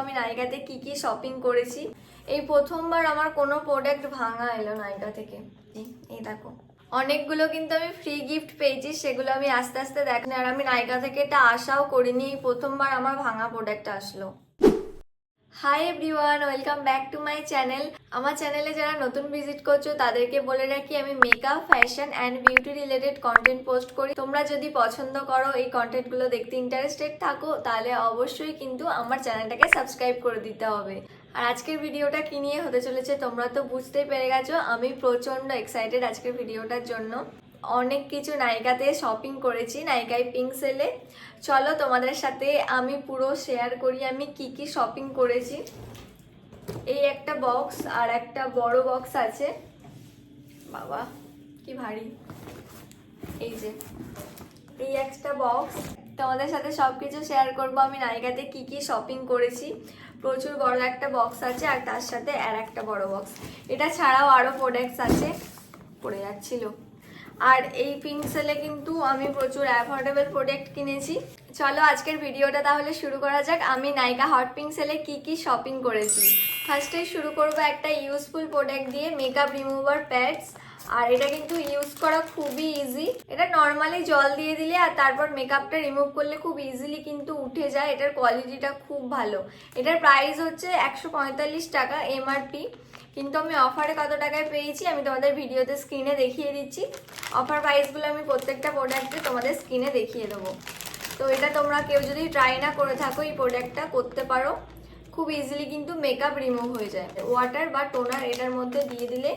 আমি নাইকাতে কি কি শপিং করেছি। এই প্রথমবার আমার কোনো প্রোডাক্ট ভাঙা এলো নাইকা থেকে। এই দেখো, অনেকগুলো কিন্তু আমি ফ্রি গিফট পেয়েছি, সেগুলো আমি আস্তে আস্তে দেখি। আর আমি নাইকা থেকে এটা আশাও করিনি, এই প্রথমবার আমার ভাঙা প্রোডাক্ট আসলো। Hi everyone, welcome back to my channel. আমার চ্যানেলে যারা নতুন ভিজিট করছো তাদেরকে বলে রাখি, আমি makeup, fashion and beauty related content post করি। তোমরা যদি পছন্দ করো, এই কন্টেন্টগুলো দেখতে ইন্টারেস্টেড থাকো, তাহলে অবশ্যই কিন্তু আমার চ্যানেলটাকে সাবস্ক্রাইব করে দিতে হবে। আর আজকের ভিডিওটা কি নিয়ে হতে চলেছে তোমরা তো বুঝতেই পেরে গেছো। আমি প্রচণ্ড এক্সাইটেড আজকের ভিডিওটার জন্য। অনেক কিছু নাইকাতে শপিং করেছি, নাইকায় পিঙ্ক সেলে। চলো তোমাদের সাথে আমি পুরো শেয়ার করি আমি কি কি শপিং করেছি। এই একটা বক্স আর একটা বড় বক্স আছে, বাবা কি ভারী। এই যে এই একটা বক্স, তোমাদের সাথে সবকিছু শেয়ার করব আমি নাইকাতে কি কি শপিং করেছি। প্রচুর বড় একটা বক্স আছে আর তার সাথে আর একটা বড় বক্স। এটা ছাড়াও আরো প্রোডাক্টস আছে, পড়ে যাচ্ছিল। আর এই পিঙ্ক সেলে কিন্তু আমি প্রচুর অ্যাফোর্ডেবল প্রোডাক্ট কিনেছি। চলো আজকের ভিডিওটা তাহলে শুরু করা যাক। আমি নাইকা হট পিঙ্ক সেলে কি কি শপিং করেছি। ফার্স্টে শুরু করব একটা ইউজফুল প্রোডাক্ট দিয়ে, মেকআপ রিমুভার প্যাডস। আর এটা কিন্তু ইউজ করা খুবই ইজি। এটা নর্মালি জল দিয়ে দিলে আর তারপর মেকআপটা রিমুভ করলে খুব ইজিলি কিন্তু উঠে যায়। এটার কোয়ালিটিটা খুব ভালো। এটার প্রাইস হচ্ছে 145 টাকা এমআরপি, কিন্তু আমি অফারে কত টাকায় পেয়েছি আমি তোমাদের ভিডিওতে স্ক্রিনে দেখিয়ে দিচ্ছি। অফার প্রাইসগুলো আমি প্রত্যেকটা প্রোডাক্টে তোমাদের স্ক্রিনে দেখিয়ে দেবো। তো এটা তোমরা কেউ যদি ট্রাই না করে থাকো, এই প্রোডাক্টটা করতে পারো। খুব ইজিলি কিন্তু মেকআপ রিমুভ হয়ে যায়। ওয়াটার বা টোনার এটার মধ্যে দিয়ে দিলে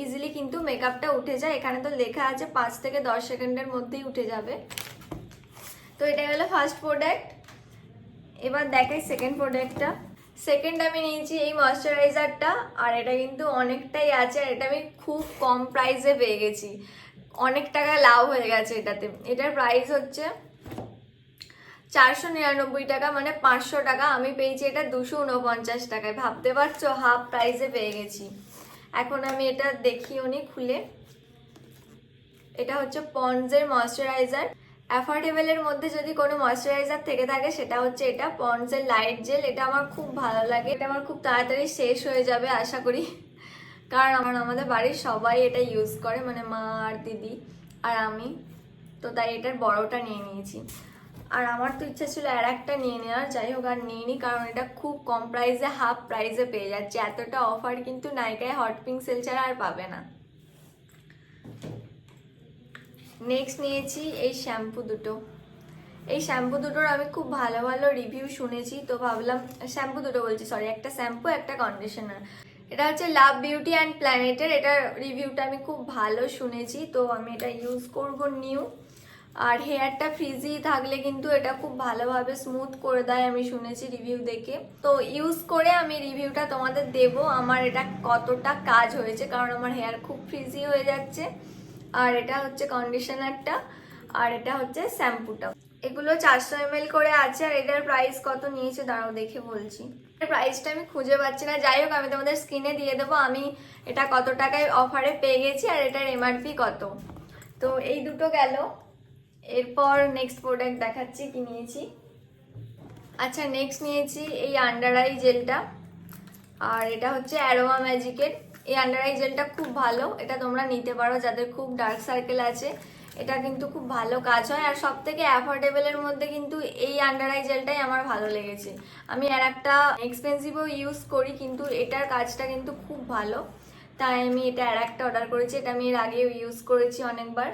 ইজিলি কিন্তু মেকআপটা উঠে যায়। এখানে তো লেখা আছে 5 থেকে 10 সেকেন্ডের মধ্যেই উঠে যাবে। তো এটা হলো ফার্স্ট প্রোডাক্ট। এবার দেখাই সেকেন্ড প্রোডাক্টটা। সেকেন্ড আমি নিয়েছি এই ময়শ্চারাইজারটা, আর এটা কিন্তু অনেকটাই আছে। আর এটা আমি খুব কম প্রাইসে পেয়ে গেছি, অনেক টাকা লাভ হয়ে গেছে এটাতে। এটার প্রাইস হচ্ছে 499 টাকা, মানে 500 টাকা। আমি পেয়েছি এটা 249 টাকায়। ভাবতে পারছো, হাফ প্রাইসে পেয়ে গেছি। এখন আমি এটা দেখিও নি খুলে। এটা হচ্ছে পন্ডসের ময়শ্চারাইজার। অ্যাফোর্ডেবলের মধ্যে যদি কোনো ময়শ্চারাইজার থেকে থাকে সেটা হচ্ছে এটা পন্ডসের লাইট জেল। এটা আমার খুব ভালো লাগে। এটা আমার খুব তাড়াতাড়ি শেষ হয়ে যাবে আশা করি, কারণ আমাদের বাড়ির সবাই এটা ইউজ করে, মানে মা আর দিদি আর আমি। তো তাই এটার বড়টা নিয়ে নিয়েছি। আর আমার তো ইচ্ছা ছিল আর একটা নিয়ে নেওয়ার, যাই হোক আর নিইনি, কারণ এটা খুব কম প্রাইসে, হাফ প্রাইসে পেয়ে যাচ্ছে। এতটা অফার কিন্তু নাইকায় হট পিঙ্ক সেল ছাড়া আর পাবে না। নেক্সট নিয়েছি এই শ্যাম্পু দুটো। এই শ্যাম্পু দুটোর আমি খুব ভালো ভালো রিভিউ শুনেছি, তো ভাবলাম, শ্যাম্পু দুটো বলছি সরি, একটা শ্যাম্পু একটা কন্ডিশনার। এটা হচ্ছে লাভ বিউটি অ্যান্ড প্ল্যানেটের। এটার রিভিউটা আমি খুব ভালো শুনেছি, তো আমি এটা ইউজ করব নিউ। আর হেয়ারটা ফ্রিজি থাকলে কিন্তু এটা খুব ভালোভাবে স্মুথ করে দেয় আমি শুনেছি রিভিউ দেখে। তো ইউজ করে আমি রিভিউটা তোমাদের দেব আমার এটা কতটা কাজ হয়েছে, কারণ আমার হেয়ার খুব ফ্রিজি হয়ে যাচ্ছে। আর এটা হচ্ছে কন্ডিশনারটা, আর এটা হচ্ছে শ্যাম্পুটা। এগুলো 400 ml করে আছে। আর এটার প্রাইস কত নিয়েছে দাঁড়াও দেখে বলছি। প্রাইসটা আমি খুঁজে পাচ্ছি না, যাই হোক আমি তোমাদের স্ক্রিনে দিয়ে দেবো আমি এটা কত টাকায় অফারে পেয়ে গেছি আর এটার এমআরপি কত। তো এই দুটো গেল। এরপর নেক্সট প্রোডাক্ট দেখাচ্ছি কি নিয়েছি। আচ্ছা, নেক্সট নিয়েছি এই আন্ডার আই জেলটা। আর এটা হচ্ছে অ্যারোমা ম্যাজিকের। এই আন্ডার আই জেলটা খুব ভালো, এটা তোমরা নিতে পারো যাদের খুব ডার্ক সার্কেল আছে। এটা কিন্তু খুব ভালো কাজ হয়। আর সব থেকে অ্যাফোর্ডেবলের মধ্যে কিন্তু এই আন্ডার আই জেলটাই আমার ভালো লেগেছে। আমি আর একটা এক্সপেন্সিভও ইউজ করি, কিন্তু এটার কাজটা কিন্তু খুব ভালো, তাই আমি এটা আর একটা অর্ডার করেছি। এটা আমি এর আগেও ইউজ করেছি অনেকবার।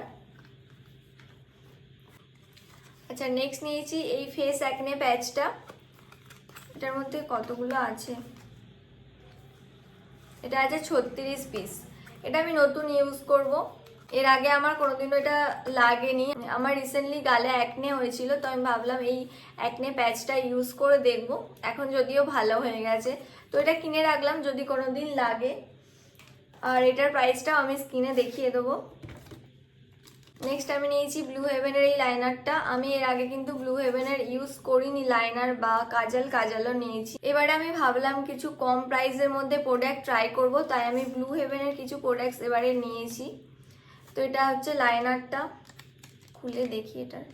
আচ্ছা, নেক্সট নিয়েছি এই ফেস অ্যাকনে প্যাচটা। এটার মধ্যে কতগুলো আছে, এটা আছে 36 পিস। এটা আমি নতুন ইউজ করব, এর আগে আমার কোনোদিনও এটা লাগেনি। আমার রিসেন্টলি গালে অ্যাকনে হয়েছিল, তো আমি ভাবলাম এই অ্যাকনে প্যাচটা ইউজ করে দেখব। এখন যদিও ভালো হয়ে গেছে, তো এটা কিনে রাখলাম যদি কোনোদিন লাগে। আর এটার প্রাইসটাও আমি স্ক্রিনে দেখিয়ে দেবো। নেক্সট আমি নিয়েছি ব্লু হেভেনের এই লাইনারটা। আমি এর আগে কিন্তু ব্লু হেভেনের ইউজ করিনি লাইনার বা কাজলও নিয়েছি। এবারে আমি ভাবলাম কিছু কম প্রাইসের মধ্যে প্রোডাক্ট ট্রাই করব, তাই আমি ব্লু হেভেনের কিছু প্রোডাক্টস এবারে নিয়েছি। তো এটা হচ্ছে লাইনারটা, খুলে দেখি এটার।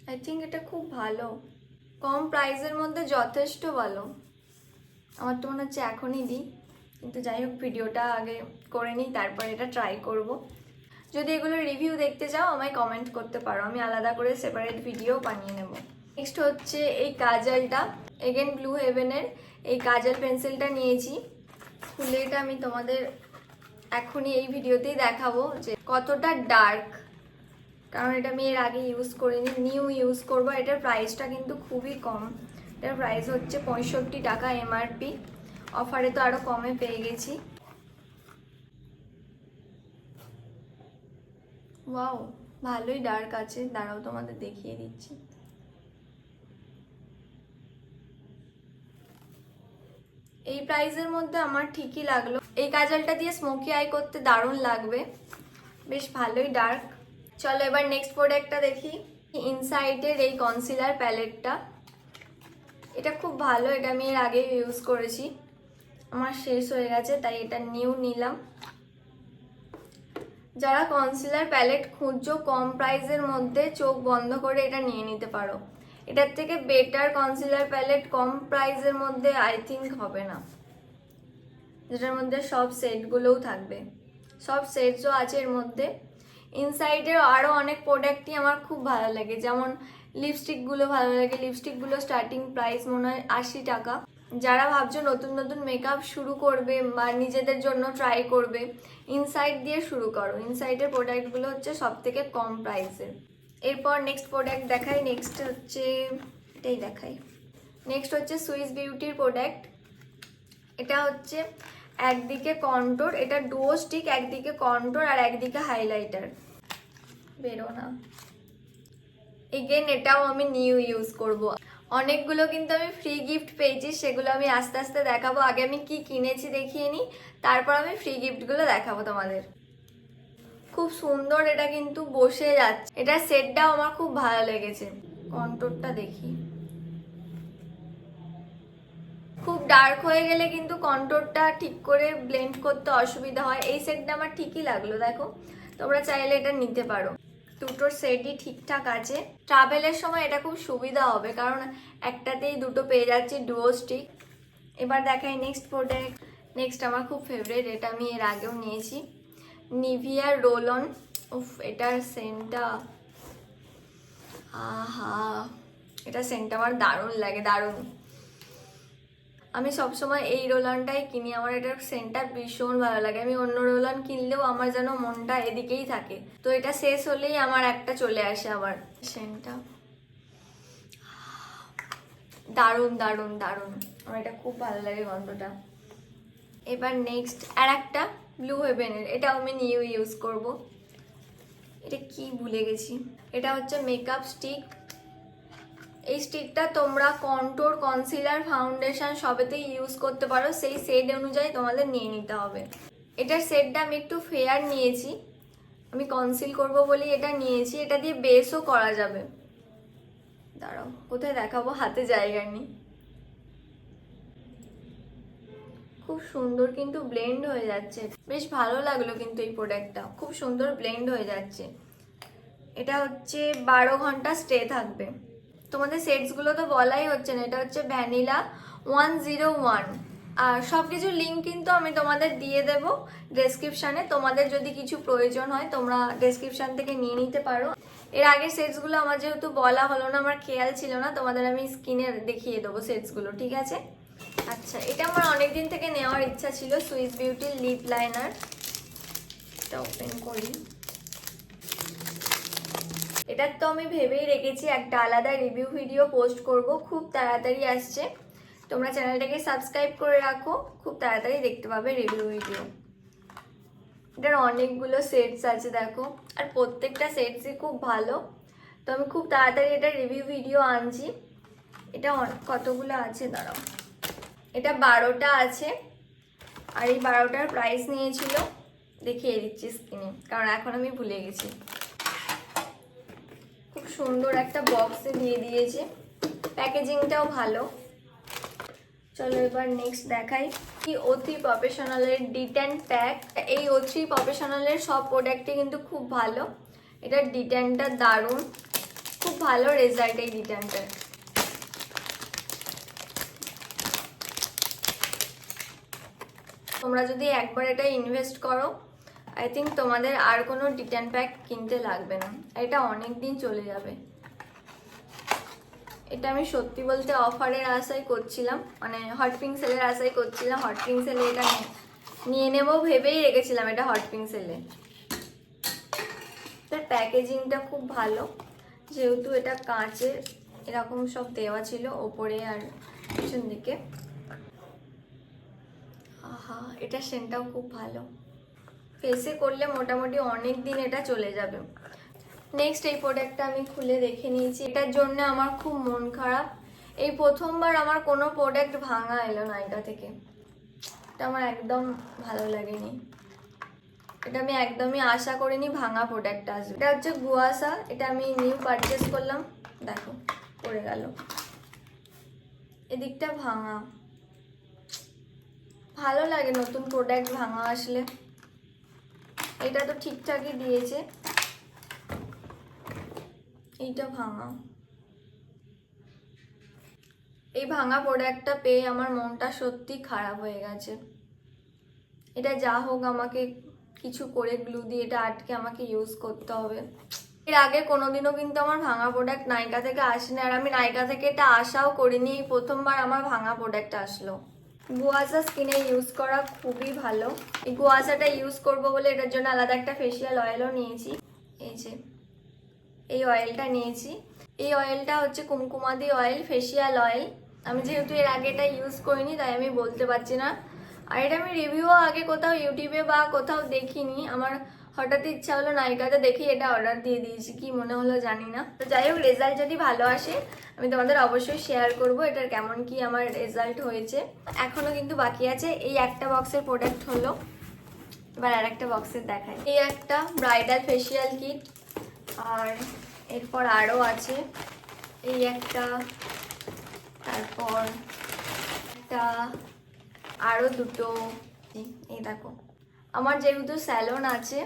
আই থিঙ্ক এটা খুব ভালো। কম প্রাইসের মধ্যে যথেষ্ট ভালো। আমার তো মনে হচ্ছে এখনই দিই, কিন্তু যাই হোক ভিডিওটা আগে করে নিই, তারপর এটা ট্রাই করব। যদি এগুলো রিভিউ দেখতে চাও আমায় কমেন্ট করতে পারো, আমি আলাদা করে সেপারেট ভিডিও বানিয়ে নেব। নেক্সট হচ্ছে এই কাজলটা, এগেন ব্লু হেভেনের এই কাজল পেন্সিলটা নিয়েছি। খুলে এটা আমি তোমাদের এখনই এই ভিডিওতেই দেখাবো যে কতটা ডার্ক, কারণ এটা আমি এর আগে ইউজ করিনি, নিউ ইউজ করবো। এটার প্রাইসটা কিন্তু খুবই কম, এটার প্রাইস হচ্ছে 65 টাকা এমআরপি, অফারে তো আরও কমে পেয়ে গেছি। ওয়াও, ভালোই ডার্ক আছে, দাঁড়াও তোমাদের দেখিয়ে দিচ্ছি। এই প্রাইসের মধ্যে আমার ঠিকই লাগলো। এই কাজলটা দিয়ে স্মোকি আই করতে দারুণ লাগবে, বেশ ভালোই ডার্ক। চলো এবার নেক্সট প্রোডাক্টটা দেখি। ইনসাইডের এই কনসিলার প্যালেটটা, এটা খুব ভালো, এটা আমি এর আগে ইউজ করেছি, আমার শেষ হয়ে গেছে তাই এটা নিউ নিলাম। যারা কনসিলার প্যালেট খুঁজছো কম প্রাইসের মধ্যে, চোখ বন্ধ করে এটা নিয়ে নিতে পারো। এটার থেকে বেটার কনসিলার প্যালেট কম প্রাইসের মধ্যে আই থিঙ্ক হবে না, যেটার মধ্যে সব সেটগুলোও থাকবে, সব সেটসও আছে এর মধ্যে। ইনসাইডের আরও অনেক প্রোডাক্টই আমার খুব ভালো লাগে, যেমন লিপস্টিকগুলো ভালো লাগে। লিপস্টিকগুলো স্টার্টিং প্রাইস মনে হয় 80 টাকা। যারা ভাবছো নতুন নতুন মেকআপ শুরু করবে বা নিজেদের জন্য ট্রাই করবে, ইনসাইড দিয়ে শুরু করো। ইনসাইডের প্রোডাক্টগুলো হচ্ছে সব থেকে কম প্রাইসের। এরপর নেক্সট প্রোডাক্ট দেখাই, নেক্সট হচ্ছে এটাই দেখাই। নেক্সট হচ্ছে সুইস বিউটির প্রোডাক্ট। এটা হচ্ছে একদিকে কন্ট্রোর, এটা ডুও স্টিক, একদিকে কন্ট্রোর আর একদিকে হাইলাইটার। বেরো না, এগেন এটাও আমি নিউ ইউজ করব। অনেকগুলো কিন্তু আমি ফ্রি গিফট পেয়েছি, সেগুলো আমি আস্তে আস্তে দেখাবো। আগে আমি কি কিনেছি দেখিয়ে নিই, তারপর আমি ফ্রি গিফটগুলো দেখাবো তোমাদের। খুব সুন্দর, এটা কিন্তু বসে যাচ্ছে, এটার সেটটাও আমার খুব ভালো লেগেছে। কন্ট্রোরটা দেখি, খুব ডার্ক হয়ে গেলে কিন্তু কন্ট্রোরটা ঠিক করে ব্লেন্ড করতে অসুবিধা হয়। এই সেটটা আমার ঠিকই লাগলো, দেখো তোমরা চাইলে এটা নিতে পারো। দুটোর সেটই ঠিকঠাক আছে, ট্রাভেলের সময় এটা খুব সুবিধা হবে, কারণ একটাতেই দুটো পেয়ে যাচ্ছি ডুও স্টিক। এবার দেখাই নেক্সট প্রোডাক্ট। নেক্সট আমার খুব ফেভারিট, এটা আমি এর আগেও নিয়েছি, নিভিয়ার রোল অন। উফ, এটার সেন্টটা, আহা, এটা সেন্টটা আমার দারুণ লাগে, দারুণ। আমি সবসময় এই রোলানটাই কিনি, আমার এটার সেন্টটা ভীষণ ভালো লাগে। আমি অন্য রোলান কিনলেও আমার যেন মনটা এদিকেই থাকে, তো এটা শেষ হলেই আমার একটা চলে আসে আবার। সেন্টটা দারুণ দারুণ দারুণ, আমার এটা খুব ভালো লাগে গন্ধটা। এবার নেক্সট আর একটা ব্লু হেভেনের, এটাও আমি নিউ ইউজ করব। এটা কি ভুলে গেছি, এটা হচ্ছে মেকআপ স্টিক। এই স্টিকটা তোমরা কন্ট্রোর, কনসিলার, ফাউন্ডেশন সবেতেই ইউজ করতে পারো, সেই শেড অনুযায়ী তোমাদের নিয়ে নিতে হবে। এটার শেডটা আমি একটু ফেয়ার নিয়েছি, আমি কনসিল করব বলেই এটা নিয়েছি। এটা দিয়ে বেসও করা যাবে, দাঁড়াও কোথায় দেখাবো, হাতে জায়গা নেই। খুব সুন্দর কিন্তু ব্লেন্ড হয়ে যাচ্ছে, বেশ ভালো লাগলো কিন্তু এই প্রোডাক্টটা, খুব সুন্দর ব্লেন্ড হয়ে যাচ্ছে। এটা হচ্ছে 12 ঘন্টা স্টে থাকবে। তোমাদের সেটসগুলো তো বলাই হচ্ছে না, এটা হচ্ছে ভ্যানিলা 101। আর সব কিছুর লিঙ্ক কিন্তু আমি তোমাদের দিয়ে দেব ডেসক্রিপশানে, তোমাদের যদি কিছু প্রয়োজন হয় তোমরা ডেসক্রিপশান থেকে নিয়ে নিতে পারো। এর আগের সেটসগুলো আমার যেহেতু বলা হলো না, আমার খেয়াল ছিল না, তোমাদের আমি স্ক্রিনে দেখিয়ে দেবো সেটসগুলো, ঠিক আছে? আচ্ছা, এটা আমার অনেকদিন থেকে নেওয়ার ইচ্ছা ছিল, সুইস বিউটির লিপ লাইনার। এটা ওপেন করি। এটার তো আমি ভেবেই রেখেছি একটা আলাদা রিভিউ ভিডিও পোস্ট করব, খুব তাড়াতাড়ি আসছে। তোমরা চ্যানেলটাকে সাবস্ক্রাইব করে রাখো, খুব তাড়াতাড়ি দেখতে পাবে রিভিউ ভিডিও। এটার অনেকগুলো সেটস আছে দেখো, আর প্রত্যেকটা সেটসই খুব ভালো, তো আমি খুব তাড়াতাড়ি এটা রিভিউ ভিডিও আনছি। এটা কতগুলো আছে দাঁড়াও, এটা 12টা আছে, আর এই 12টার প্রাইস নিয়েছিল, দেখিয়ে দিচ্ছি স্ক্রিনে, কারণ এখন আমি ভুলে গেছি। খুব সুন্দর একটা বক্সে দিয়ে দিয়েছে, প্যাকেজিংটাও ভালো। চলো এবার নেক্সট দেখাই, কি অতি প্রফেশনালের ডিটেন প্যাক। এই অতি প্রফেশনালের সব প্রোডাক্টই কিন্তু খুব ভালো, এটার ডিটেনটা দারুণ, খুব ভালো রেজাল্ট এই ডিটেনটার। তোমরা যদি একবার এটা ইনভেস্ট করো, আই থিঙ্ক তোমাদের আর কোনো ডিটেন প্যাক কিনতে লাগবে না, এটা অনেক দিন চলে যাবে। এটা আমি সত্যি বলতে অফারের আশাই করছিলাম, মানে হট পিঙ্ক সেলের আশাই করছিলাম। হট পিঙ্ক সেলে এটা নিয়ে নেবো ভেবেই রেখেছিলাম, এটা হট পিঙ্ক সেলে। এটার প্যাকেজিংটা খুব ভালো, যেহেতু এটা কাঁচের এরকম সব দেওয়া ছিল ওপরে আর পিছন দিকে। আহা, এটা সেন্টটাও খুব ভালো, ফেসে করলে মোটামুটি অনেক দিন এটা চলে যাবে। নেক্সট এই প্রোডাক্টটা আমি খুলে দেখে নিয়েছি, এটার জন্য আমার খুব মন খারাপ। এই প্রথমবার আমার কোনো প্রোডাক্ট ভাঙা এলো নাইকা থেকে, এটা আমার একদম ভালো লাগেনি। এটা আমি একদমই আশা করিনি ভাঙা প্রোডাক্ট আসবে। এটা হচ্ছে গুয়াশা, এটা আমি নিউ পারচেস করলাম, দেখো পড়ে গেল, এদিকটা ভাঙা। ভালো লাগে নতুন প্রোডাক্ট ভাঙা আসলে, এটা তো ঠিকঠাকই দিয়েছে, এইটা ভাঙা। এই ভাঙা প্রোডাক্টটা পেয়ে আমার মনটা সত্যি খারাপ হয়ে গেছে। এটা যা হোক আমাকে কিছু করে গ্লু দিয়ে এটা আটকে আমাকে ইউজ করতে হবে। এর আগে কোনোদিনও কিন্তু আমার ভাঙা প্রোডাক্ট নাইকা থেকে আসেনি, আর আমি নাইকা থেকে এটা আশাও করিনি, এই প্রথমবার আমার ভাঙা প্রোডাক্ট আসলো। গুয়াশা স্কিনে ইউজ করা খুবই ভালো। এই গুয়াশাটা ইউজ করবো বলে এটার জন্য আলাদা একটা ফেসিয়াল অয়েলও নিয়েছি। এই যে এই অয়েলটা নিয়েছি, এই অয়েলটা হচ্ছে কুমকুমাদি অয়েল, ফেসিয়াল অয়েল। আমি যেহেতু এর আগে এটা ইউজ করিনি তাই আমি বলতে পারছি না, আর এটা আমি রিভিউও আগে কোথাও ইউটিউবে বা কোথাও দেখিনি। আমার হঠাৎ ইচ্ছা হলো নাইকাতে দেখি, এটা অর্ডার দিয়ে দিয়েছি, কি মনে হলো জানি না। তো যাই হোক, রেজাল্ট যদি ভালো আসে আমি তোমাদের অবশ্যই শেয়ার করব এটার কেমন কি আমার রেজাল্ট হয়েছে। এখনো কিন্তু বাকি আছে, এই একটা বক্সের প্রোডাক্ট হলো, এবার আর একটা বক্সের দেখায়। এই একটা ব্রাইডাল ফেসিয়াল কিট, আর এরপর আরও আছে এই একটা, তারপর একটা, আরও দুটো। এই দেখো, আমার যেহেতু স্যালন আছে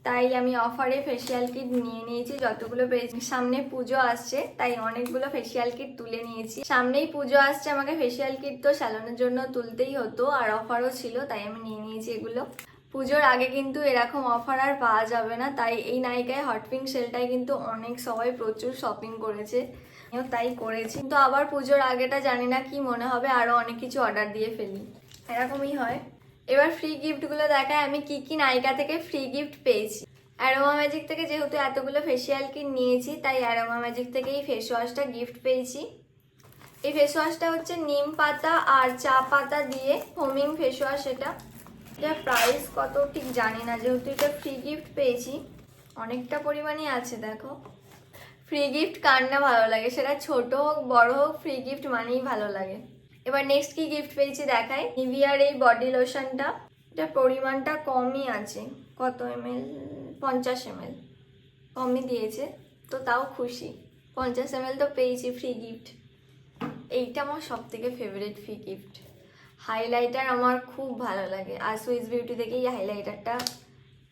তাই আমি অফারে ফেসিয়াল কিট নিয়ে নিয়েছি যতগুলো পেয়েছি। সামনে পুজো আসছে তাই অনেকগুলো ফেসিয়াল কিট তুলে নিয়েছি। সামনেই পুজো আসছে, আমাকে ফেসিয়াল কিট তো স্যালনের জন্য তুলতেই হতো, আর অফারও ছিল তাই আমি নিয়ে নিয়েছি এগুলো। পুজোর আগে কিন্তু এরকম অফার আর পাওয়া যাবে না, তাই এই নাইকায় হট পিঙ্ক সেলটাই কিন্তু অনেক সবাই প্রচুর শপিং করেছে, আমিও তাই করেছি। কিন্তু আবার পুজোর আগেটা জানি না কি মনে হবে, আরও অনেক কিছু অর্ডার দিয়ে ফেলি, এরকমই হয়। এবার ফ্রি গিফটগুলো দেখায়, আমি কি কি নাইকা থেকে ফ্রি গিফট পেয়েছি। অ্যারোমা ম্যাজিক থেকে যেহেতু এতগুলো ফেসিয়াল কিট নিয়েছি তাই অ্যারোমা ম্যাজিক থেকে এই ফেস ওয়াশটা গিফট পেয়েছি। এই ফেস ওয়াশটা হচ্ছে নিম পাতা আর চা পাতা দিয়ে ফোমিং ফেস ওয়াশ। এটা প্রাইস কত ঠিক জানি না, যেহেতু এটা ফ্রি গিফট পেয়েছি অনেকটা পরিমাণই আছে। দেখো, ফ্রি গিফট কার না ভালো লাগে, সেটা ছোট হোক বড় হোক, ফ্রি গিফট মানেই ভালো লাগে। এবার নেক্সট কি গিফট পেয়েছি দেখাই। নিভিয়ার এই বডি লোশনটা, এটা পরিমাণটা কমই আছে, কত ml, 50 ml, কমই দিয়েছে তো তাও খুশি। 50 ml তো পেয়েছি ফ্রি গিফট। এইটা আমার সব থেকে ফেভারিট ফ্রি গিফট। হাইলাইটার আমার খুব ভালো লাগে, আর সুইস বিউটি থেকে এই হাইলাইটারটা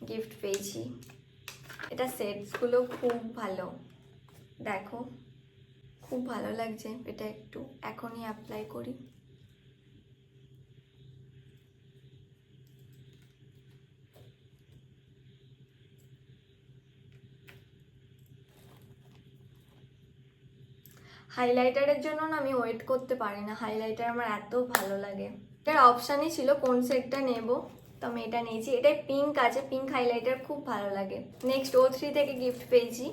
গিফট পেয়েছি। এটা সেটসগুলো খুব ভালো, দেখো খুব ভালো লাগছে। এটা একটু এখনই অ্যাপ্লাই করি। হাইলাইটারের জন্য না আমি ওয়েট করতে পারি না, হাইলাইটার আমার এত ভালো লাগে। এটার অপশানই ছিল কোন সেটটা নেব, তো আমি এটা নিয়েছি। এটাই পিঙ্ক আছে, পিঙ্ক হাইলাইটার খুব ভালো লাগে। নেক্সট O3 থেকে গিফট পেয়েছি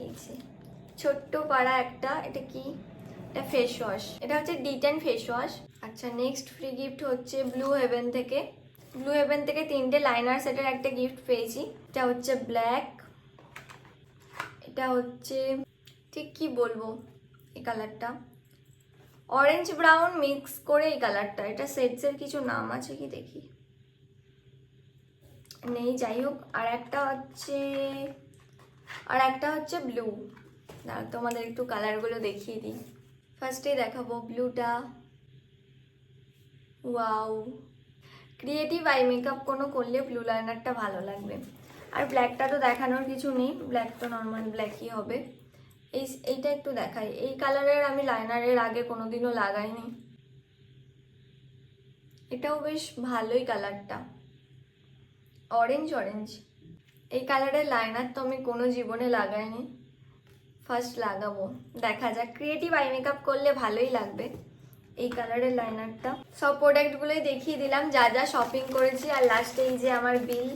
এই যে ছোট্ট পাড়া একটা, এটা কি, এটা ফেস ওয়াশ, এটা হচ্ছে D10 ফেস ওয়াশ। আচ্ছা, নেক্সট ফ্রি গিফট হচ্ছে ব্লু হেভেন থেকে। ব্লু হেভেন থেকে 3টে লাইনার সেটের একটা গিফট পেয়েছি। এটা হচ্ছে ব্ল্যাক, এটা হচ্ছে ঠিক কি বলবো এই কালারটা, অরেঞ্জ ব্রাউন মিক্স করে এই কালারটা। এটা সেটসের কিছু নাম আছে কি দেখি, নেই, যাই হোক। আর একটা হচ্ছে ব্লু। তোমাদের একটু কালারগুলো দেখিয়ে দিই। ফার্স্টেই দেখাবো ব্লুটা, ওয়াও, ক্রিয়েটিভ আই মেকআপ কোনো করলে ব্লু লাইনারটা ভালো লাগবে। আর ব্ল্যাকটা তো দেখানোর কিছু নেই, ব্ল্যাক তো নর্মাল ব্ল্যাকই হবে। এইটা একটু দেখাই, এই কালারের আমি লাইনারের আগে কোনোদিনও লাগাইনি। এটাও বেশ ভালোই কালারটা, অরেঞ্জ অরেঞ্জ। এই কালারের লাইনার তো আমি কোনো জীবনে লাগাইনি, ফার্স্ট লাগাবো। দেখা যাক, ক্রিয়েটিভ আই মেকআপ করলে ভালোই লাগবে। এই কালারের লাইনারটা। সব প্রোডাক্টগুলোই দেখিয়ে দিলাম যা যা শপিং করেছি, আর লাস্টে এই যে আমার বিল।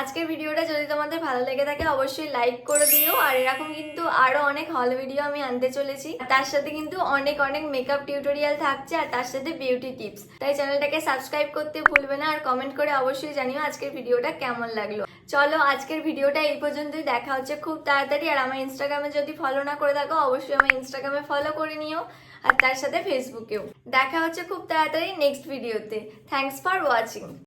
আজকের ভিডিওটা যদি তোমাদের ভালো লেগে থাকে অবশ্যই লাইক করে দিও। আর এরকম কিন্তু আরো অনেক হল ভিডিও আমি আনতে চলেছি, তার সাথে কিন্তু অনেক অনেক মেকআপ টিউটোরিয়াল থাকছে, আর তার সাথে বিউটি টিপস। তাই চ্যানেলটাকে সাবস্ক্রাইব করতে ভুলবে না, আর কমেন্ট করে অবশ্যই জানিও আজকের ভিডিওটা কেমন লাগলো। চলো আজকের ভিডিওটা এই পর্যন্তই, দেখা হচ্ছে খুব তাড়াতাড়ি। আর আমার ইনস্টাগ্রামে যদি ফলো না করে থাকো অবশ্যই আমার ইনস্টাগ্রামে ফলো করে নিও, আর তার সাথে ফেসবুকেও। দেখা হচ্ছে খুব তাড়াতাড়ি নেক্সট ভিডিওতে। Thanks for watching.